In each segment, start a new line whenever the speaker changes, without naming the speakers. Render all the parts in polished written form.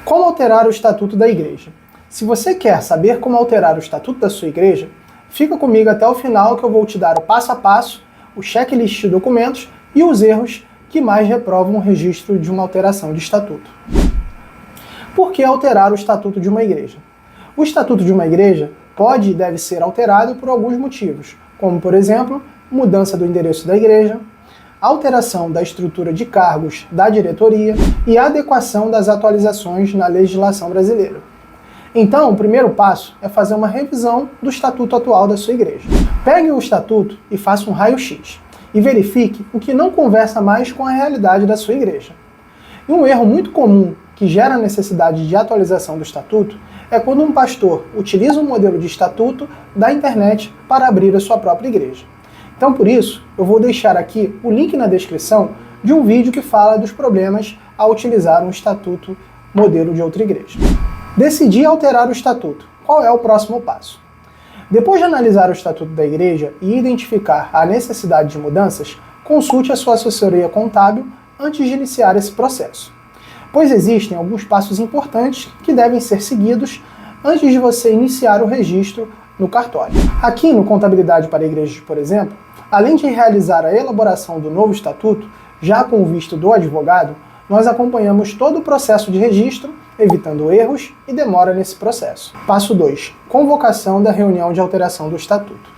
Como alterar o estatuto da igreja? Se você quer saber como alterar o estatuto da sua igreja, fica comigo até o final que eu vou te dar o passo a passo, o checklist de documentos e os erros que mais reprovam o registro de uma alteração de estatuto. Por que alterar o estatuto de uma igreja? O estatuto de uma igreja pode e deve ser alterado por alguns motivos, como, por exemplo, mudança do endereço da igreja, alteração da estrutura de cargos da diretoria e adequação das atualizações na legislação brasileira. Então, o primeiro passo é fazer uma revisão do estatuto atual da sua igreja. Pegue o estatuto e faça um raio-x e verifique o que não conversa mais com a realidade da sua igreja. E um erro muito comum que gera a necessidade de atualização do estatuto é quando um pastor utiliza um modelo de estatuto da internet para abrir a sua própria igreja. Então, por isso, eu vou deixar aqui o link na descrição de um vídeo que fala dos problemas ao utilizar um estatuto modelo de outra igreja. Decidir alterar o estatuto. Qual é o próximo passo? Depois de analisar o estatuto da igreja e identificar a necessidade de mudanças, consulte a sua assessoria contábil antes de iniciar esse processo, pois existem alguns passos importantes que devem ser seguidos antes de você iniciar o registro no cartório. Aqui no Contabilidade para Igrejas, por exemplo, além de realizar a elaboração do novo estatuto, já com o visto do advogado, nós acompanhamos todo o processo de registro, evitando erros e demora nesse processo. Passo 2. Convocação da reunião de alteração do estatuto.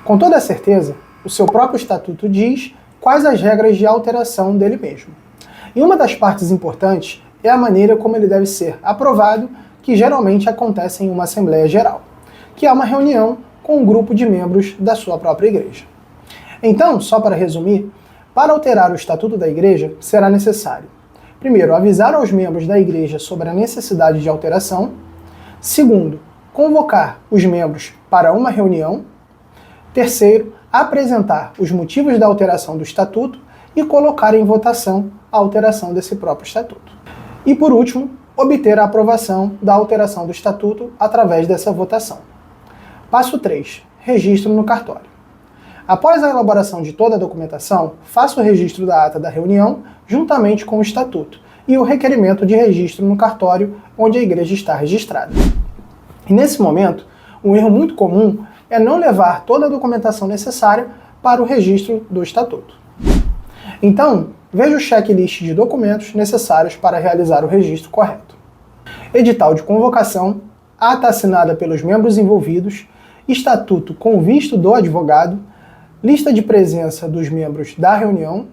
Com toda certeza, o seu próprio estatuto diz quais as regras de alteração dele mesmo. E uma das partes importantes é a maneira como ele deve ser aprovado, que geralmente acontece em uma Assembleia Geral, que é uma reunião com um grupo de membros da sua própria igreja. Então, só para resumir, para alterar o estatuto da igreja, será necessário, primeiro, avisar aos membros da igreja sobre a necessidade de alteração. Segundo, convocar os membros para uma reunião. Terceiro, apresentar os motivos da alteração do estatuto e colocar em votação a alteração desse próprio estatuto. E por último, obter a aprovação da alteração do estatuto através dessa votação. Passo 3. Registro no cartório. Após a elaboração de toda a documentação, faça o registro da ata da reunião juntamente com o estatuto e o requerimento de registro no cartório onde a igreja está registrada. E nesse momento, um erro muito comum é não levar toda a documentação necessária para o registro do estatuto. Então, veja o checklist de documentos necessários para realizar o registro correto. Edital de convocação, ata assinada pelos membros envolvidos, estatuto com visto do advogado, lista de presença dos membros da reunião,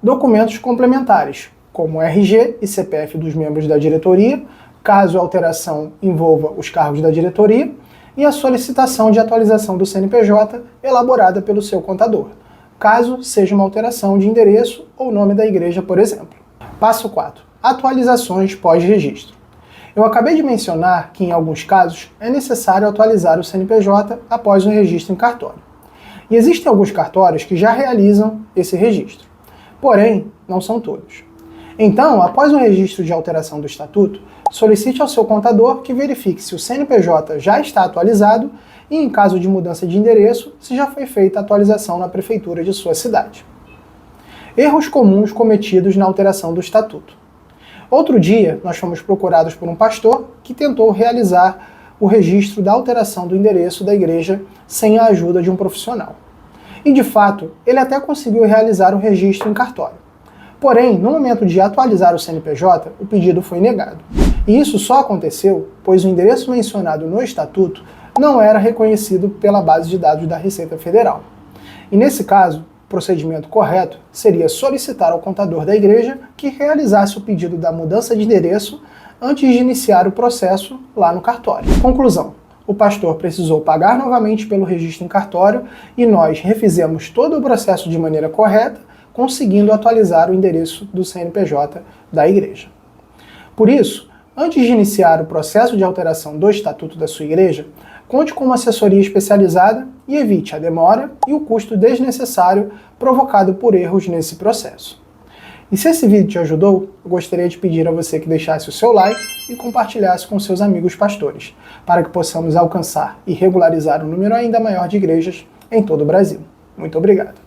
documentos complementares, como RG e CPF dos membros da diretoria, caso a alteração envolva os cargos da diretoria, e a solicitação de atualização do CNPJ elaborada pelo seu contador, caso seja uma alteração de endereço ou nome da igreja, por exemplo. Passo 4. Atualizações pós-registro. Eu acabei de mencionar que, em alguns casos, é necessário atualizar o CNPJ após o registro em cartório. E existem alguns cartórios que já realizam esse registro. Porém, não são todos. Então, após o registro de alteração do estatuto, solicite ao seu contador que verifique se o CNPJ já está atualizado e, em caso de mudança de endereço, se já foi feita a atualização na prefeitura de sua cidade. Erros comuns cometidos na alteração do estatuto. Outro dia, nós fomos procurados por um pastor que tentou realizar o registro da alteração do endereço da igreja sem a ajuda de um profissional. E, de fato, ele até conseguiu realizar o registro em cartório. Porém, no momento de atualizar o CNPJ, o pedido foi negado. E isso só aconteceu pois o endereço mencionado no estatuto não era reconhecido pela base de dados da Receita Federal. E nesse caso, o procedimento correto seria solicitar ao contador da igreja que realizasse o pedido da mudança de endereço antes de iniciar o processo lá no cartório. Conclusão: o pastor precisou pagar novamente pelo registro em cartório e nós refizemos todo o processo de maneira correta, conseguindo atualizar o endereço do CNPJ da igreja. Por isso, antes de iniciar o processo de alteração do estatuto da sua igreja, conte com uma assessoria especializada e evite a demora e o custo desnecessário provocado por erros nesse processo. E se esse vídeo te ajudou, eu gostaria de pedir a você que deixasse o seu like e compartilhasse com seus amigos pastores, para que possamos alcançar e regularizar um número ainda maior de igrejas em todo o Brasil. Muito obrigado.